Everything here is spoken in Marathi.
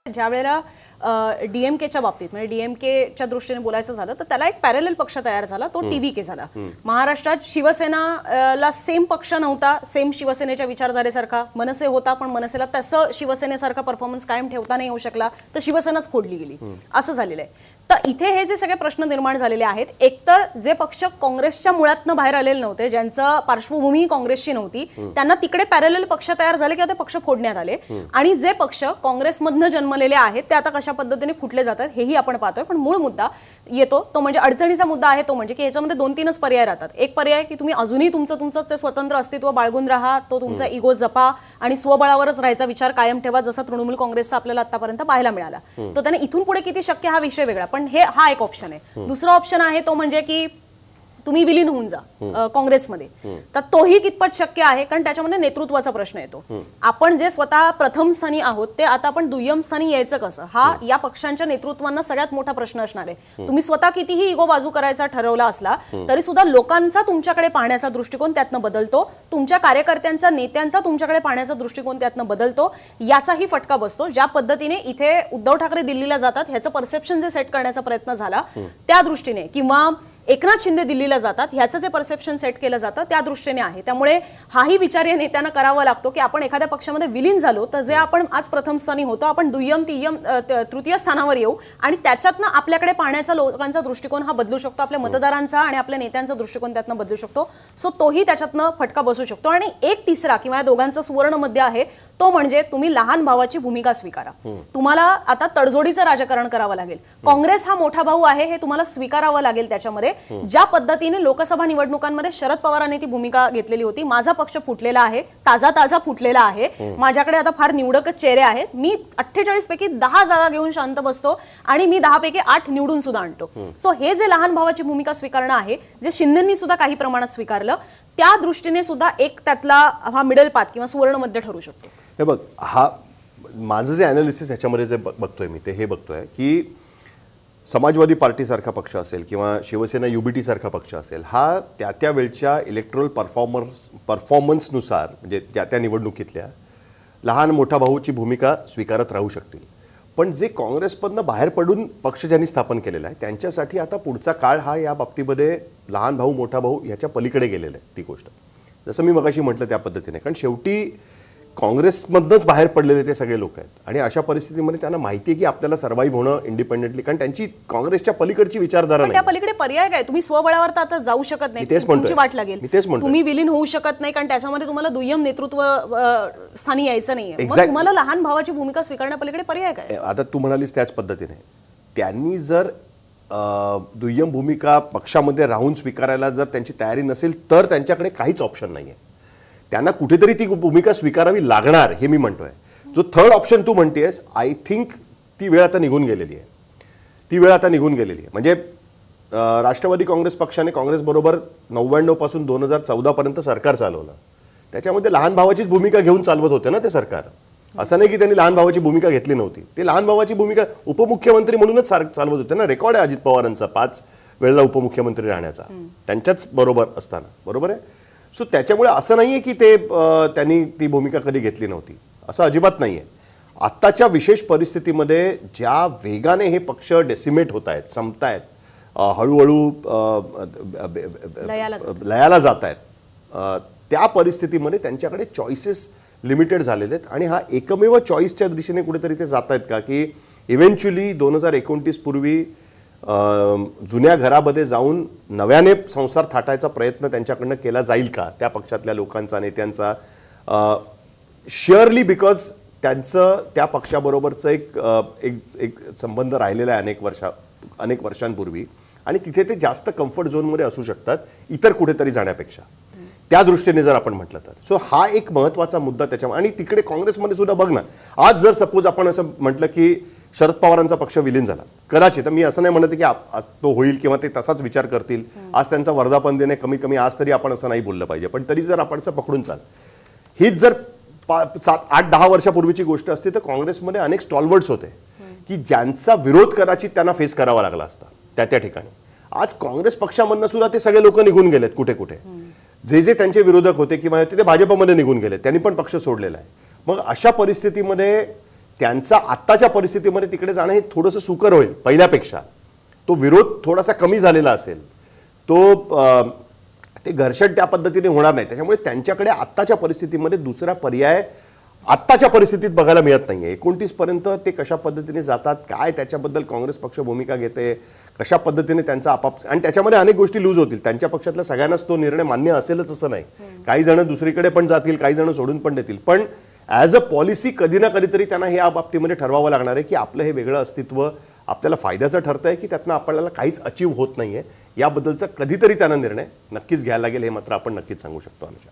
ज्या वेळेला डीएमकेच्या बाबतीत म्हणजे डीएमकेच्या दृष्टीने बोलायचं झालं तर त्याला एक पॅरलल पक्ष तयार झाला, तो टीव्हीके झाला. महाराष्ट्रात शिवसेनाला सेम पक्ष नव्हता, सेम शिवसेनेच्या विचारधारेसारखा. मनसे होता पण मनसेला तसं शिवसेनेसारखा परफॉर्मन्स कायम ठेवता नाही येऊ शकला, तर शिवसेनाच फोडली गेली, असं झालेलं आहे. तर इथे हे जे सगळे प्रश्न निर्माण झालेले आहेत, एकतर जे पक्ष काँग्रेसच्या मुळातनं बाहेर आलेले नव्हते, ज्यांचं पार्श्वभूमी काँग्रेसची नव्हती, त्यांना तिकडे पॅरलल पक्ष तयार झाले किंवा ते पक्ष फोडण्यात आले. आणि जे पक्ष काँग्रेसमधनं जन्मलेले आहेत ते आता कशा पद्धतीने फुटले जातात हेही आपण पाहतोय. पण मूळ मुद्दा येतो तो म्हणजे अडचणीचा मुद्दा आहे, तो म्हणजे की ह्याच्यामध्ये 2-3च पर्याय राहतात. एक पर्याय की तुम्ही अजूनही तुमचं ते स्वतंत्र अस्तित्व बाळगून राहा, तो तुमचा इगो जपा आणि स्वबळावरच राहायचा विचार कायम ठेवा, जसा तृणमूल काँग्रेसचा आपल्याला आतापर्यंत पाहायला मिळाला. तो त्याने इथून पुढे किती शक्य हा विषय वेगळा, पण हा एक ऑप्शन आहे. दुसरा ऑप्शन आहे तो म्हणजे की तुम्ही विलीन होऊन जा काँग्रेसमध्ये. तर तोही कितपत शक्य आहे, कारण त्याच्यामध्ये नेतृत्वाचा प्रश्न येतो. आपण जे स्वतः प्रथम स्थानी आहोत ते आता आपण दुय्यम स्थानी यायचं कसं, हा या पक्षांच्या नेतृत्वांना सगळ्यात मोठा प्रश्न असणार आहे. तुम्ही स्वतः कितीही इगो बाजू करायचा ठरवला असला तरी सुद्धा लोकांचा तुमच्याकडे पाहण्याचा दृष्टिकोन त्यातनं बदलतो, तुमच्या कार्यकर्त्यांचा नेत्यांचा तुमच्याकडे पाहण्याचा दृष्टिकोन त्यातनं बदलतो. याचाही फटका बसतो. ज्या पद्धतीने इथे उद्धव ठाकरे दिल्लीला जातात ह्याचं परसेप्शन जे सेट करण्याचा प्रयत्न झाला त्या दृष्टीने, किंवा एकनाथ शिंदे दिल्लीला जातात ह्याचं जे परसेप्शन सेट केलं जातं त्या दृष्टीने आहे. त्यामुळे हाही विचार या नेत्यांना करावा लागतो की आपण एखाद्या पक्षामध्ये विलीन झालो तर जे आपण आज प्रथम स्थानी होतो आपण दुय्यम तृतीय स्थानावर येऊ आणि त्याच्यातनं आपल्याकडे पाहण्याचा लोकांचा दृष्टिकोन हा बदलू शकतो, आपल्या मतदारांचा आणि आपल्या नेत्यांचा दृष्टिकोन त्यातनं बदलू शकतो. सो तोही त्याच्यातनं फटका बसू शकतो. आणि एक तिसरा किंवा या दोघांचं सुवर्ण मध्य आहे तो म्हणजे तुम्ही लहान भावाची भूमिका स्वीकारा. तुम्हाला आता तडजोडीचं राजकारण करावं लागेल. काँग्रेस हा मोठा भाऊ आहे हे तुम्हाला स्वीकारावं लागेल. त्याच्यामध्ये ज्या पद्धतीने लोकसभा निवडणुकांमध्ये शरद पवारांनी ती भूमिका घेतलेली होती, माझा पक्ष फुटलेला आहे, ताजा फुटलेला आहे, माझ्याकडे आता फार निवडकच चेहरे आहेत, मी 48 पैकी 10 जागा घेऊन शांत बसतो आणि मी 10 पैकी 8 निवडून सुद्धा आणतो. सो हे जे लहान भावाची भूमिका स्वीकारणं आहे, जे शिंदेंनी सुद्धा काही प्रमाणात स्वीकारलं, त्या दृष्टीने सुद्धा एक त्यातला हा मिडल पाथ किंवा सुवर्ण मध्य ठरू शकतो. हे बघ, हा माझं जे अनालिसिस ह्याच्यामध्ये जे बघतोय मी ते हे बघतोय की समाजवादी पार्टी सारखा पक्ष असेल किंवा शिवसेना युबीटी सारखा पक्ष असेल, हा त्या वेळच्या इलेक्ट्रोल परफॉर्मन्सनुसार म्हणजे त्या निवडणुकीतल्या लहान मोठा भाऊची भूमिका स्वीकारत राहू शकतील. पण जे काँग्रेसमधनं बाहेर पडून पक्ष ज्यांनी स्थापन केलेला आहे त्यांच्यासाठी आता पुढचा काळ हा या बाबतीमध्ये लहान भाऊ मोठा भाऊ ह्याच्या पलीकडे गेलेला आहे. ती गोष्ट जसं मी मगाशी म्हटलं त्या पद्धतीने, कारण शेवटी काँग्रेसमधनंच बाहेर पडलेले ते सगळे लोक आहेत आणि अशा परिस्थितीमध्ये त्यांना माहिती आहे की आपल्याला सर्व्हाइव्ह होणं इंडिपेंडेंटली, कारण त्यांची काँग्रेसच्या पलीकडची विचारधारा नाही. त्या पलीकडे पर्याय काय, तुम्ही स्वबळावर तर आता जाऊ शकत नाही, तुमची वाट लागेल. तुम्ही विलीन होऊ शकत नाही कारण त्याच्यामध्ये तुम्हाला दुय्यम नेतृत्व स्थानी यायचं नाहीये. तुम्हाला लहान भावाची भूमिका स्वीकारण्या पलीकडे पर्याय काय. आता तू म्हणालीस त्याच पद्धतीने त्यांनी जर दुय्यम भूमिका पक्षामध्ये राहून स्वीकारायला जर त्यांची तयारी नसेल तर त्यांच्याकडे काहीच ऑप्शन नाहीये. त्यांना कुठेतरी ती भूमिका स्वीकारावी लागणार हे मी म्हणतोय. जो थर्ड ऑप्शन तू म्हणतेस, आय थिंक ती वेळ आता निघून गेलेली आहे. म्हणजे राष्ट्रवादी काँग्रेस पक्षाने काँग्रेसबरोबर 99 पासून 2014 पर्यंत सरकार चालवलं. त्याच्यामध्ये लहान भावाचीच भूमिका घेऊन चालवत होते ना ते सरकार. असं नाही की त्यांनी लहान भावाची भूमिका घेतली नव्हती. ते लहान भावाची भूमिका उपमुख्यमंत्री म्हणूनच चालवत होते ना. रेकॉर्ड आहे अजित पवारांचा 5 वेळेला उपमुख्यमंत्री राहण्याचा त्यांच्याच बरोबर असताना. बरोबर आहे. सो त्याच्यामुळे असं नाहीये की त्यांनी ती भूमिका कधी घेतली नव्हती, असं अजिबात नाहीये. आत्ताच्या विशेष परिस्थितीमध्ये ज्या वेगाने हे पक्ष डेसिमेट होत आहेत, संपतायत, हळूहळू लयाला जात आहेत, त्या परिस्थितीमध्ये त्यांच्याकडे चॉईसेस लिमिटेड झालेले आहेत. आणि हा एकमेव चॉईसच्या दिशेने कुठेतरी ते जात आहेत का की इव्हेंच्युअली 2029 पूर्वी जुन्या घरामध्ये जाऊन नव्याने संसार थाटायचा प्रयत्न त्यांच्याकडनं केला जाईल का त्या पक्षातल्या लोकांचा, नेत्यांचा. शुअरली बिकॉज त्यांचं त्या पक्षाबरोबरचं एक संबंध राहिलेला आहे अनेक वर्षांपूर्वी आणि तिथे ते जास्त कम्फर्ट झोनमध्ये असू शकतात इतर कुठेतरी जाण्यापेक्षा, त्या दृष्टीने जर आपण म्हटलं तर. सो हा एक महत्त्वाचा मुद्दा त्याच्यामध्ये. आणि तिकडे काँग्रेसमध्ये सुद्धा बघ ना, आज जर सपोज आपण असं म्हटलं की शरद पवारांचा पक्ष विलीन झाला, कदाचित मी असं नाही म्हणत की तो होईल किंवा ते तसाच विचार करतील, आज त्यांचा वर्धापन देणे कमी कमी आज तरी आपण असं नाही बोललं पाहिजे, पण तरी जर आपण असं पकडून चाल, हीच जर 7-8-10 वर्षापूर्वीची गोष्ट असते तर काँग्रेसमध्ये अनेक स्टॉलवर्ड्स होते की ज्यांचा विरोध कदाचित त्यांना फेस करावा लागला असता त्या ठिकाणी. आज काँग्रेस पक्षामधनं सुद्धा ते सगळे लोक निघून गेलेत कुठे कुठे, जे त्यांचे विरोधक होते किंवा ते भाजपमध्ये निघून गेले, त्यांनी पण पक्ष सोडलेला आहे. मग अशा परिस्थितीमध्ये त्यांचा आत्ताच्या परिस्थितीमध्ये तिकडे जाणं हे थोडंसं सुकर होईल पहिल्यापेक्षा. तो विरोध थोडासा कमी झालेला असेल, तो ते घर्षण त्या पद्धतीने होणार नाही. त्याच्यामुळे त्यांच्याकडे आत्ताच्या परिस्थितीमध्ये दुसरा पर्याय आत्ताच्या परिस्थितीत बघायला मिळत नाहीये. 29 पर्यंत ते कशा पद्धतीने जातात, काय त्याच्याबद्दल काँग्रेस पक्ष भूमिका घेते, कशा पद्धतीने त्यांचा आणि त्याच्यामध्ये अनेक गोष्टी लूज होतील. त्यांच्या पक्षातल्या सगळ्यांनाच तो निर्णय मान्य असेलच असं नाही. काही जण दुसरीकडे पण जातील, काही जण सोडून पण देतील. पण ॲज अ पॉलिसी कधी ना कधीतरी त्यांना हे या बाबतीमध्ये ठरवावं लागणार आहे की आपलं हे वेगळं अस्तित्व आपल्याला फायद्याचं ठरतंय की त्यातनं आपल्याला काहीच अचीव होत नाहीये. याबद्दलचा कधीतरी त्यांना निर्णय नक्कीच घ्यायला लागेल, हे मात्र आपण नक्कीच सांगू शकतो. अनुजा.